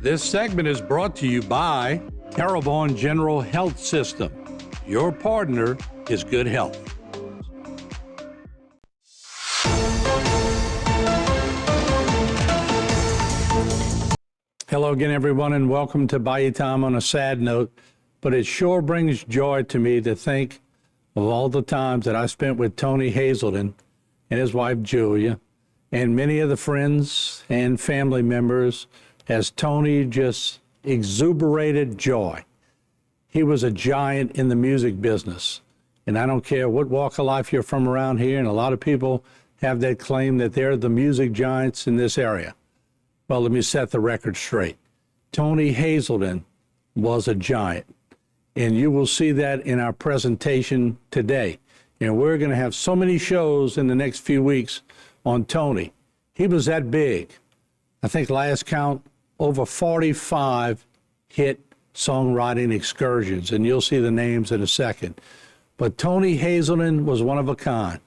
This segment is brought to you by Terrebonne General Health System. Your partner is good health. Hello again, everyone, and welcome to Bayou Time on a sad note. But it sure brings joy to me to think of all the times that I spent with Tony Haselden and his wife Julia, and many of the friends and family members, as Tony just exuberated joy. He was a giant in the music business, and I don't care what walk of life you're from around here, and a lot of people have that claim that they're the music giants in this area. Well, let me set the record straight. Tony Haselden was a giant, and you will see that in our presentation today. And we're going to have so many shows in the next few weeks on Tony. He was that big. I think last count, over 45 hit songwriting excursions, and you'll see the names in a second. But Tony Haselden was one of a kind.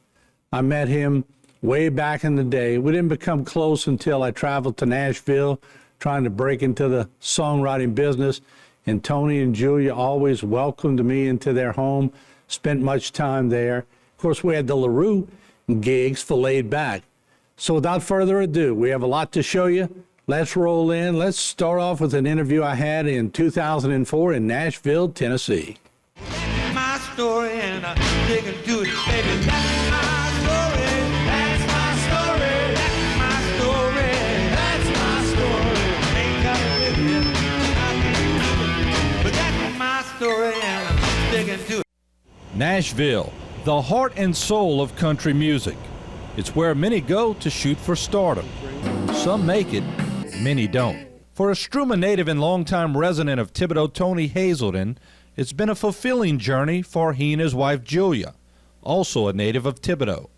I met him way back in the day. We didn't become close until I traveled to Nashville trying to break into the songwriting business, and Tony and Julia always welcomed me into their home, spent much time there. Of course, we had the LaRue gigs for laid back. So without further ado, we have a lot to show you. Let's roll in. Let's start off with an interview I had in 2004 in Nashville, Tennessee. That's my story, and I'm sticking to it, baby. That's my story. That's my story. That's my story. That's my story. Ain't got it with you. I can't do it. But that's my story, and I'm sticking to it. Nashville, the heart and soul of country music. It's where many go to shoot for stardom. Some make it, many don't. For a Struma native and longtime resident of Thibodaux, Tony Haselden, it's been a fulfilling journey for he and his wife Julia, also a native of Thibodaux.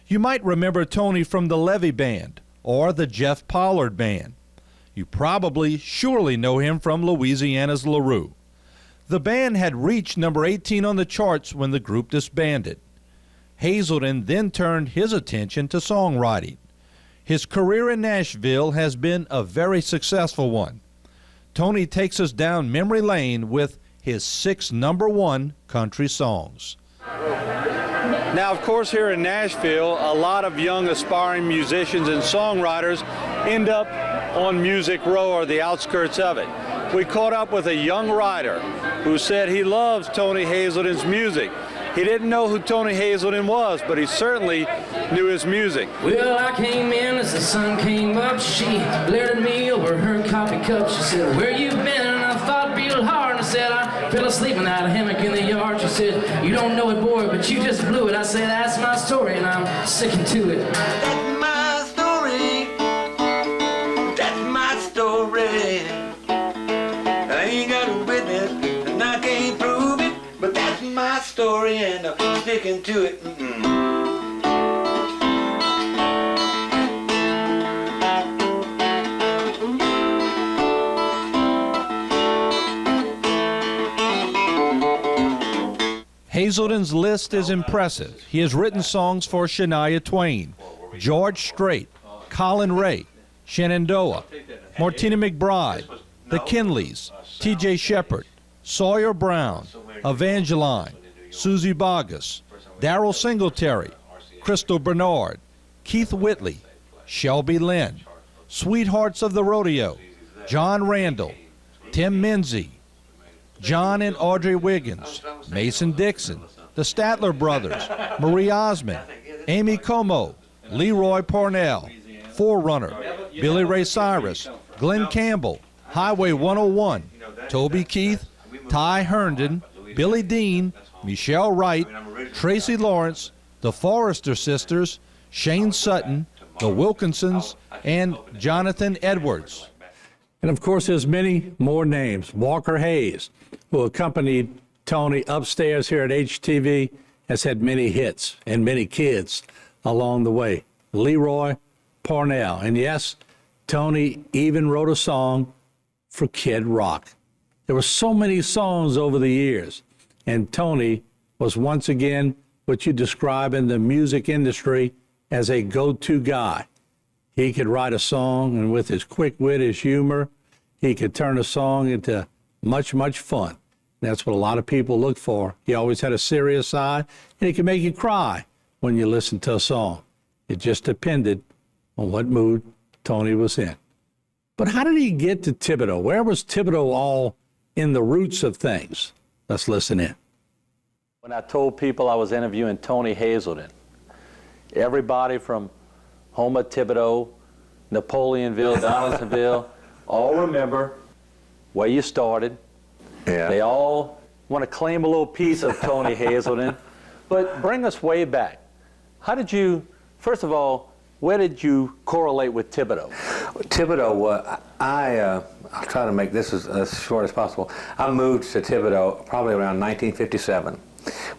You might remember Tony from the Levy Band or the Jeff Pollard Band. You probably surely know him from Louisiana's LaRue. The band had reached number 18 on the charts when the group disbanded. Haselden then turned his attention to songwriting. His career in Nashville has been a very successful one. Tony takes us down memory lane with his 6 #1 country songs. Now, of course, here in Nashville, a lot of young aspiring musicians and songwriters end up on Music Row or the outskirts of it. We caught up with a young writer who said he loves Tony Haselden's music. He didn't know who Tony Haselden was, but he certainly knew his music. Well, I came in as the sun came up. She glared at me over her coffee cup. She said, "Where you been?" And I thought real hard, and I said, "I fell asleep in that hammock in the yard." She said, "You don't know it, boy, but you just blew it." I said, "That's my story, and I'm sticking to it." That's my story. That's my story. I ain't got a witness, and I can't prove it, but that's my story, and I'm sticking to it. Haselden's list is impressive. He has written songs for Shania Twain, George Strait, Colin Ray, Shenandoah, Martina McBride, the Kinleys, T.J. Shepard, Sawyer Brown, Evangeline, Susie Boggess, Darrell Singletary, Crystal Bernard, Keith Whitley, Shelby Lynn, Sweethearts of the Rodeo, John Randall, Tim Menzie, John and Audrey Wiggins, Mason Dixon, the Statler Brothers, Marie Osmond, Amy Como, Leroy Parnell, Forerunner, Billy Ray Cyrus, Glenn Campbell, Highway 101, Toby Keith, Ty Herndon, Billy Dean, Michelle Wright, Tracy Lawrence, the Forrester Sisters, Shane Sutton, the Wilkinsons, and Jonathan Edwards. And of course, there's many more names. Walker Hayes, who accompanied Tony upstairs here at HTV, has had many hits and many kids along the way. Leroy Parnell. And yes, Tony even wrote a song for Kid Rock. There were so many songs over the years, and Tony was once again what you describe in the music industry as a go-to guy. He could write a song, and with his quick wit, his humor, he could turn a song into much, much fun. That's what a lot of people look for. He always had a serious side, and he could make you cry when you listen to a song. It just depended on what mood Tony was in. But how did he get to Thibodeau? Where was Thibodeau all in the roots of things? Let's listen in. When I told people I was interviewing Tony Haselden, everybody from Houma, Thibodeau, Napoleonville, Donaldsonville, all remember where you started. Yeah. They all want to claim a little piece of Tony Haselden, but bring us way back. How did you, first of all, where did you correlate with Thibodeau? Thibodeau, I'll try to make this as short as possible. I moved to Thibodeau probably around 1957.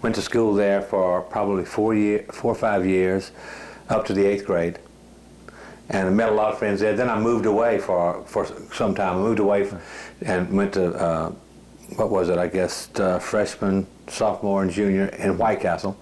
Went to school there for probably 4 or 5 years, up to the 8th grade. And I met a lot of friends there. Then I moved away for some time. I moved away and went to, what was it, I guess, freshman, sophomore, and junior in White Castle.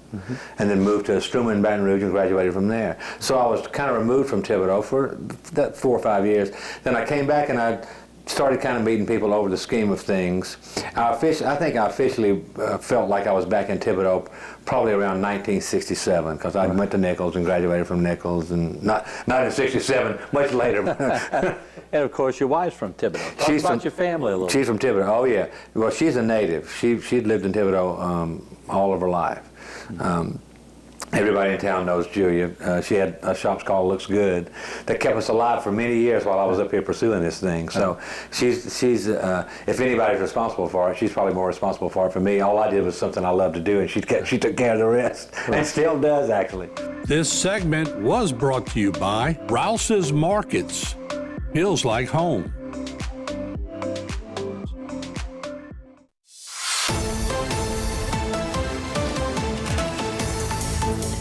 And then moved to Struma in Baton Rouge and graduated from there. So I was kind of removed from Thibodeau for that 4 or 5 years. Then I came back and I started kind of meeting people over the scheme of things. I think I officially felt like I was back in Thibodeau probably around 1967, because I went to Nichols and graduated from Nichols, and not in 67, much later. And of course, your wife's from Thibodeau. Talk about your family a little. She's from Thibodeau. Oh yeah. Well, she's a native. She'd lived in Thibodeau all of her life. Everybody in town knows Julia. She had a shop called Looks Good that kept us alive for many years while I was up here pursuing this thing. So she's if anybody's responsible for it, she's probably more responsible for it for me. All I did was something I loved to do, and she took care of the rest, and still does, actually. This segment was brought to you by Rouse's Markets. Feels like home.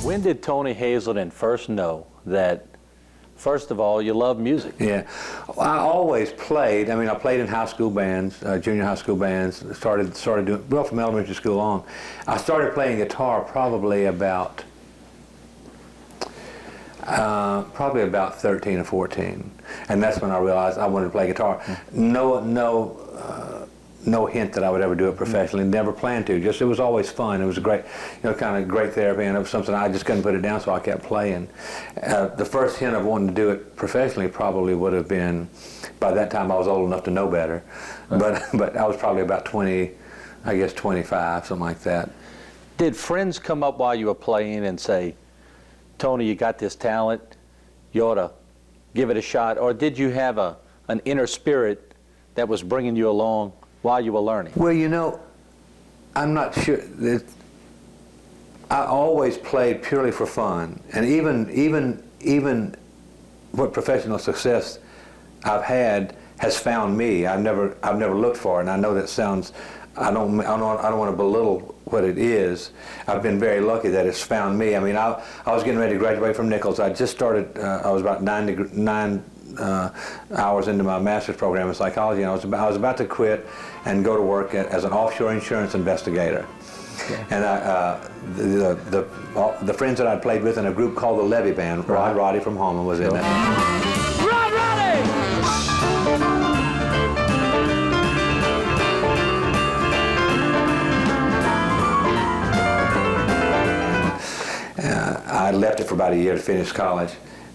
When did Tony Haselden first know that, first of all, you love music? Yeah, I always played. I mean, I played in high school bands, junior high school bands. Started doing well from elementary school on. I started playing guitar probably about 13 or 14, and that's when I realized I wanted to play guitar. No hint that I would ever do it professionally. Never planned to. Just it was always fun. It was a great, kind of great therapy, and it was something I just couldn't put it down, so I kept playing. The first hint of wanting to do it professionally probably would have been, by that time I was old enough to know better, but I was probably about 20, I guess 25, something like that. Did friends come up while you were playing and say, Tony, you got this talent, you ought to give it a shot, or did you have an inner spirit that was bringing you along while you were learning? Well, I'm not sure. I always played purely for fun, and even what professional success I've had has found me. I've never looked for it, and I know that sounds. I don't want to belittle what it is. I've been very lucky that it's found me. I mean, I was getting ready to graduate from Nichols. I just started. I was about 9 hours into my master's program in psychology, and I was about to quit and go to work as an offshore insurance investigator. Okay. And the friends that I'd played with in a group called the Levy Band, Roddy from Houma was in it. I left it for about a year to finish college.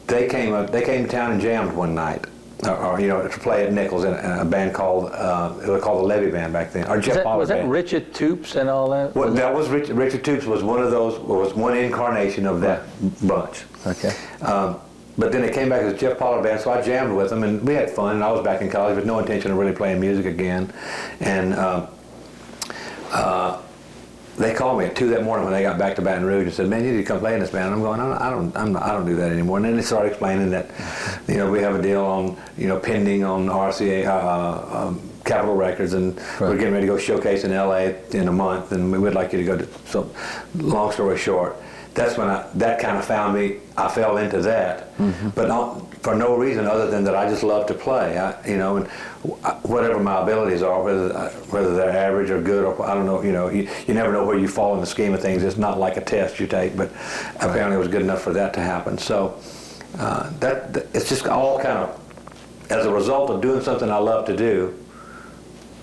They came to town and jammed one night, to play at Nichols in a band called it was called the Levy Band back then, or Jeff Pollard Was that band. Richard Toops and all that? Well, that was Richard Toops was one of those, was one incarnation of that bunch. Okay. But then they came back as Jeff Pollard band, so I jammed with them, and we had fun. And I was back in college with no intention of really playing music again, and. They called me at 2 that morning when they got back to Baton Rouge and said, "Man, you need to come play in this band." I'm going, I don't do that anymore. And then they started explaining that, we have a deal on, pending on RCA, Capitol Records, and we're getting ready to go showcase in LA in a month, and we would like you to go to. So, long story short, that's when that kind of found me. I fell into that, but for no reason other than that I just love to play. And whatever my abilities are, whether they're average or good, or I don't know. You never know where you fall in the scheme of things. It's not like a test you take, but apparently it was good enough for that to happen. So that it's just all kind of as a result of doing something I love to do,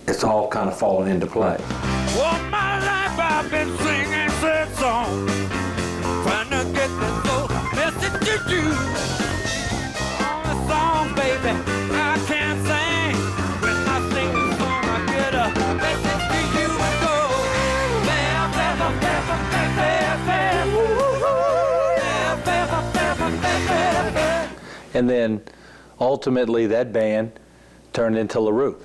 it's all kind of fallen into play. All my life I've been singing sad songs, trying to get this little message to you. All the songs, baby, I can't sing. When I sing the song, I get a message to you. It goes, bam, bam, bam, bam, bam, bam, bam, bam, bam, bam, bam, bam. And then ultimately that band turned into LaRue.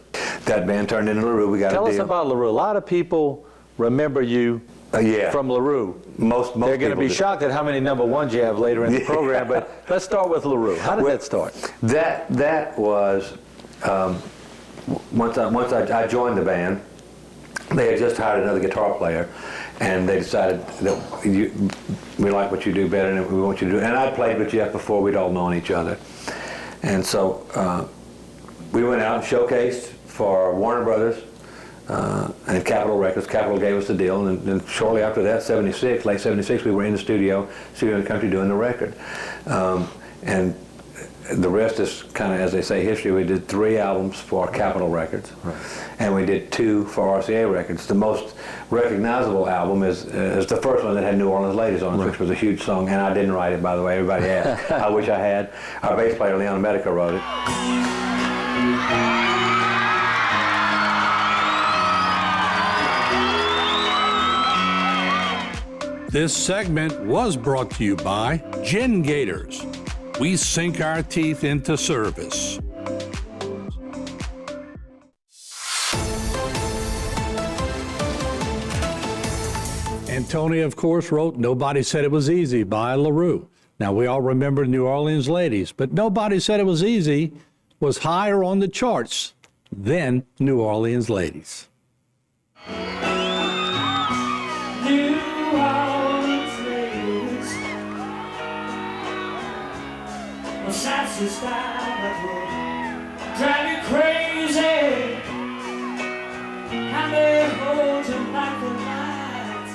That band turned into LaRue. We got Tell a us deal. about LaRue. A lot of people remember you Yeah. from LaRue. Most They're going to people be do. shocked at how many number ones you have later in the program, but let's start with LaRue. How did that start? That was once I joined the band. They had just hired another guitar player, and they decided that we like what you do better than we want you to do. And I'd played with Jeff before; we'd all known each other, and so we went out and showcased for Warner Brothers and Capitol Records. Capitol gave us the deal, and then shortly after that, late '76, we were in the studio in the country doing the record, and the rest is kind of, as they say, history. We did 3 albums for Capitol Records, and we did 2 for RCA Records. The most recognizable album is the first one that had New Orleans Ladies on it, which was a huge song, and I didn't write it, by the way. Everybody asked. I wish I had. Our bass player, Leon Medica, wrote it. This segment was brought to you by Gin Gators. We sink our teeth into service. And Tony, of course, wrote Nobody Said It Was Easy by LaRue. Now, we all remember New Orleans Ladies, but Nobody Said It Was Easy was higher on the charts than New Orleans Ladies. New Orleans ladies, a sassy style that will drive you crazy, and they hold you like the night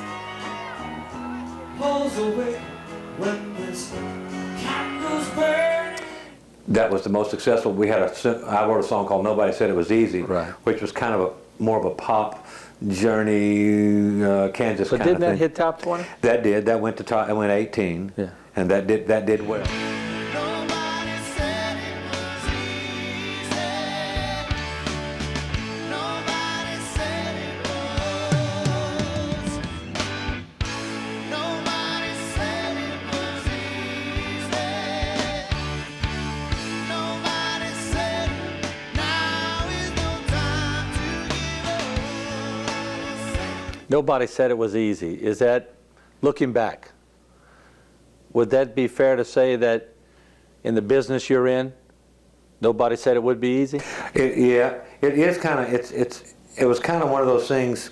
pulls away when this candles burn. That was the most successful. I wrote a song called Nobody Said It Was Easy, which was kind of more of a pop Journey, Kansas But kind of didn't that thing. hit top 20? That did. That went to top. It went 18. Yeah. And that did well. Nobody said it was easy. Nobody said it was. Nobody said it was easy. Nobody said now is no time to give up. Nobody said it was easy. Is that, looking back, would that be fair to say that in the business you're in, nobody said it would be easy? Yeah, it is kind of. It was kind of one of those things.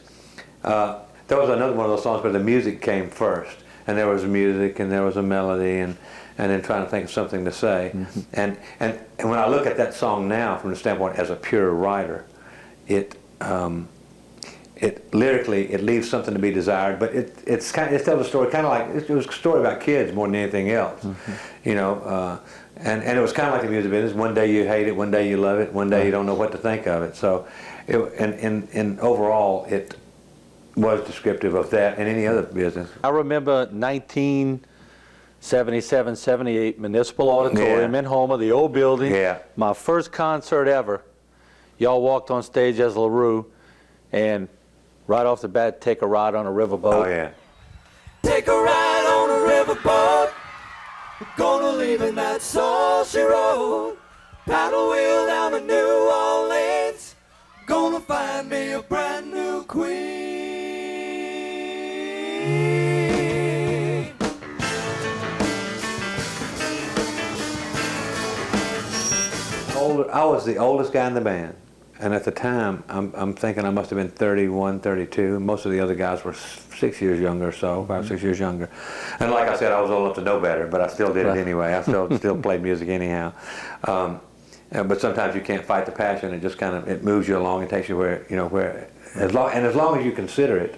That was another one of those songs where the music came first, and there was music and there was a melody, and then trying to think of something to say. And when I look at that song now, from the standpoint as a pure writer, it lyrically it leaves something to be desired, but it tells a story kind of like it was a story about kids more than anything else, you know. And it was kind of like the music business. One day you hate it, one day you love it, one day you don't know what to think of it. So, and overall, it was descriptive of that and any other business. I remember 1977, 78 Municipal Auditorium in Houma, the old building. Yeah. My first concert ever. Y'all walked on stage as LaRue, and right off the bat, take a ride on a riverboat. Oh yeah. Take a ride on a riverboat. We're gonna leave in that saucy road. Paddle wheel down to New Orleans. Gonna find me a brand new queen. I was the oldest guy in the band, and at the time, I'm thinking I must have been 31, 32. Most of the other guys were 6 years younger or so, 5, 6 years younger. And like I said, I was old enough to know better, but I still did it anyway. I still played music anyhow. But sometimes you can't fight the passion. It just kind of it moves you along and takes you where as long as you consider it,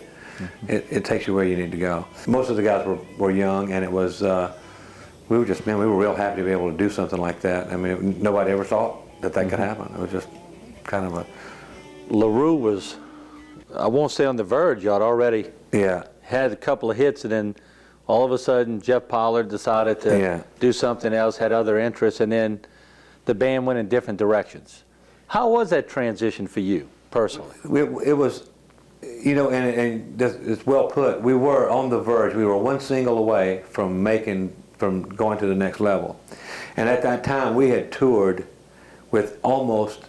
it takes you where you need to go. Most of the guys were young, and it was we were real happy to be able to do something like that. I mean, nobody ever thought that could happen. It was just kind of a... LaRue was, I won't say on the verge, y'all already Yeah. had a couple of hits, and then all of a sudden Jeff Pollard decided to do something else, had other interests, and then the band went in different directions. How was that transition for you, personally? It was, you know, and it's well put. We were on the verge. We were one single away from going to the next level. And at that time, we had toured with most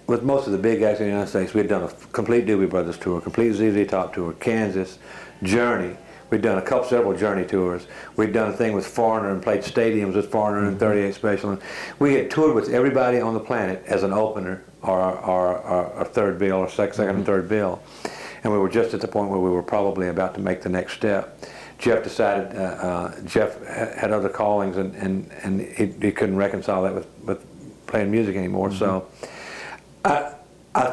of the big acts in the United States. We had done a complete Doobie Brothers tour, complete ZZ Top tour, Kansas, Journey. We'd done several Journey tours. We'd done a thing with Foreigner and played stadiums with Foreigner and 38 Special. And we had toured with everybody on the planet as an opener, or third bill, or second and third bill. And we were just at the point where we were probably about to make the next step. Jeff decided, Jeff had other callings, and he couldn't reconcile that with playing music anymore. So I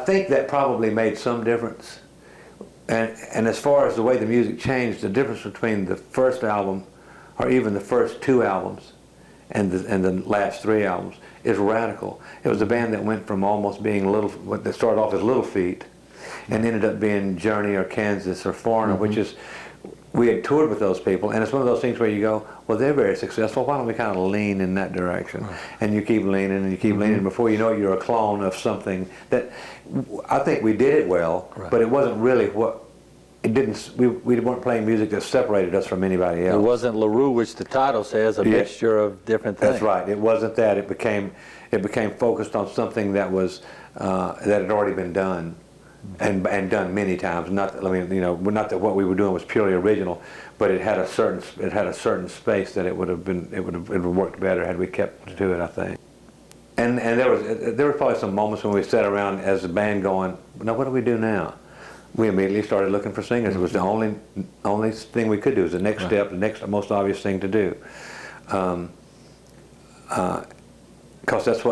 think that probably made some difference. And as far as the way the music changed, the difference between the first album, or even the first two albums, and the last three albums is radical. It was a band that went from almost being that started off as Little Feat, and ended up being Journey or Kansas or Foreigner, which is, we had toured with those people, and it's one of those things where you go, well, they're very successful, why don't we kind of lean in that direction? And you keep leaning, and you keep leaning, and before you know it, you're a clone of something that, I think we did it well, but it wasn't really we weren't playing music that separated us from anybody else. It wasn't LaRue, which the title says, a mixture of different things. That's right, it wasn't that. It became focused on something that was, that had already been done. And done many times. Not that what we were doing was purely original, but it had a certain space that it would have worked better had we kept to it, I think. And there was probably some moments when we sat around as a band going, now what do we do now? We immediately started looking for singers. It was the only thing we could do. It was the next step, the next most obvious thing to do. Because this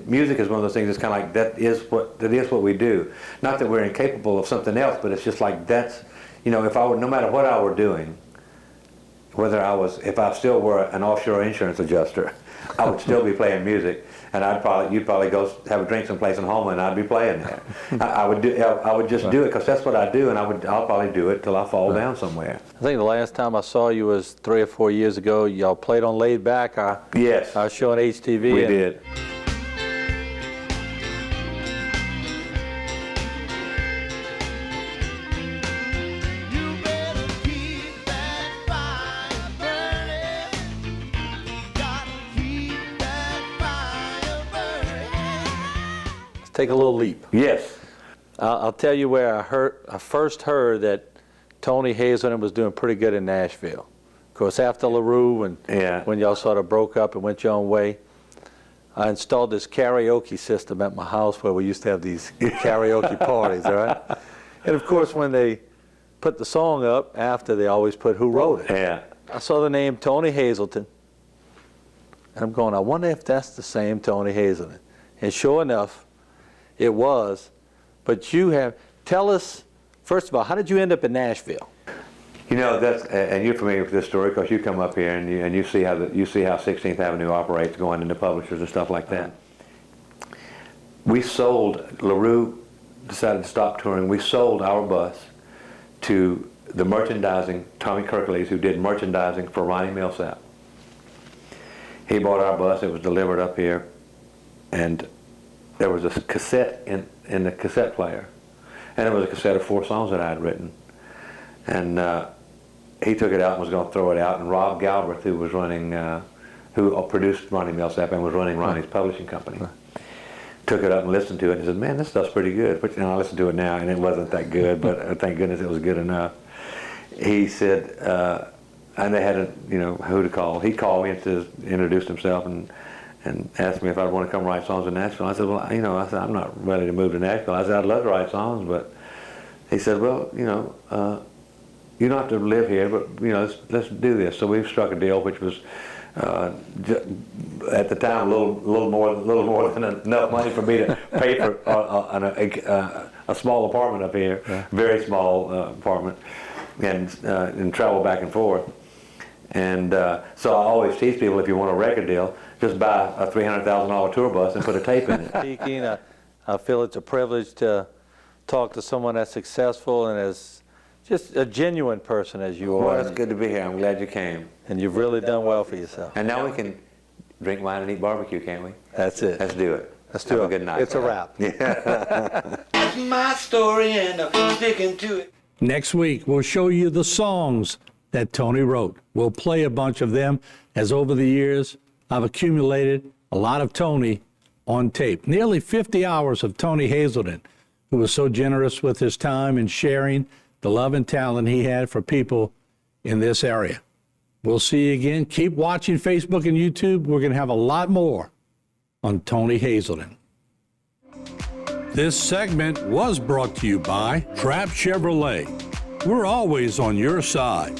music is one of those things that's kind of like that is what we do. Not that we're incapable of something else, but it's just like that's, no matter what I were doing, if I still were an offshore insurance adjuster, I would still be playing music, and you'd probably go have a drink someplace in Houma, and I'd be playing there. I would just do it because that's what I do, and I'll probably do it till I fall down somewhere. I think the last time I saw you was 3 or 4 years ago. Y'all played on Laid Back. Yes. Our show on HTV. We did. Take a little leap. Yes. I'll tell you where I first heard that Tony Haselden was doing pretty good in Nashville. Of course, after LaRue and when y'all sort of broke up and went your own way, I installed this karaoke system at my house where we used to have these karaoke parties, all right? And of course, when they put the song up after, they always put who wrote it. Yeah. I saw the name Tony Haselden, and I'm going, I wonder if that's the same Tony Haselden. And sure enough, it was. But tell us, first of all, how did you end up in Nashville? And you're familiar with this story because you come up here and you see how 16th Avenue operates, going into publishers and stuff like that. LaRue decided to stop touring. We sold our bus to the merchandising, Tommy Kirklees, who did merchandising for Ronnie Millsap. He bought our bus, it was delivered up here, and there was a cassette in the cassette player, and it was a cassette of 4 songs that I had written. And he took it out and was going to throw it out, and Rob Galbraith, who was running, who produced Ronnie Millsap and was running Ronnie's publishing company, took it up and listened to it and said, man, this stuff's pretty good. But I listen to it now, and it wasn't that good, but thank goodness it was good enough. He said, and they had who to call. He called me and introduced himself and asked me if I'd want to come write songs in Nashville. I said, well, I said, I'm not ready to move to Nashville. I said, I'd love to write songs, but he said, well, you don't have to live here, but let's do this. So we struck a deal, which was at the time a little more than enough money for me to pay for a small apartment up here, very small apartment, and travel back and forth. And so I always tease people, if you want a record deal, just buy a $300,000 tour bus and put a tape in it. Speaking, I feel it's a privilege to talk to someone as successful and as just a genuine person as you Well, are. it's good to be here. I'm glad you came. And you've really done well for yourself. And now we can drink wine and eat barbecue, can't we? That's it. Let's do it. Let's do Have it. a good night. It's a wrap. That's my story and I'm sticking to it. Next week, we'll show you the songs that Tony wrote. We'll play a bunch of them, as over the years, I've accumulated a lot of Tony on tape. Nearly 50 hours of Tony Haselden, who was so generous with his time and sharing the love and talent he had for people in this area. We'll see you again. Keep watching Facebook and YouTube. We're going to have a lot more on Tony Haselden. This segment was brought to you by Trapp Chevrolet. We're always on your side.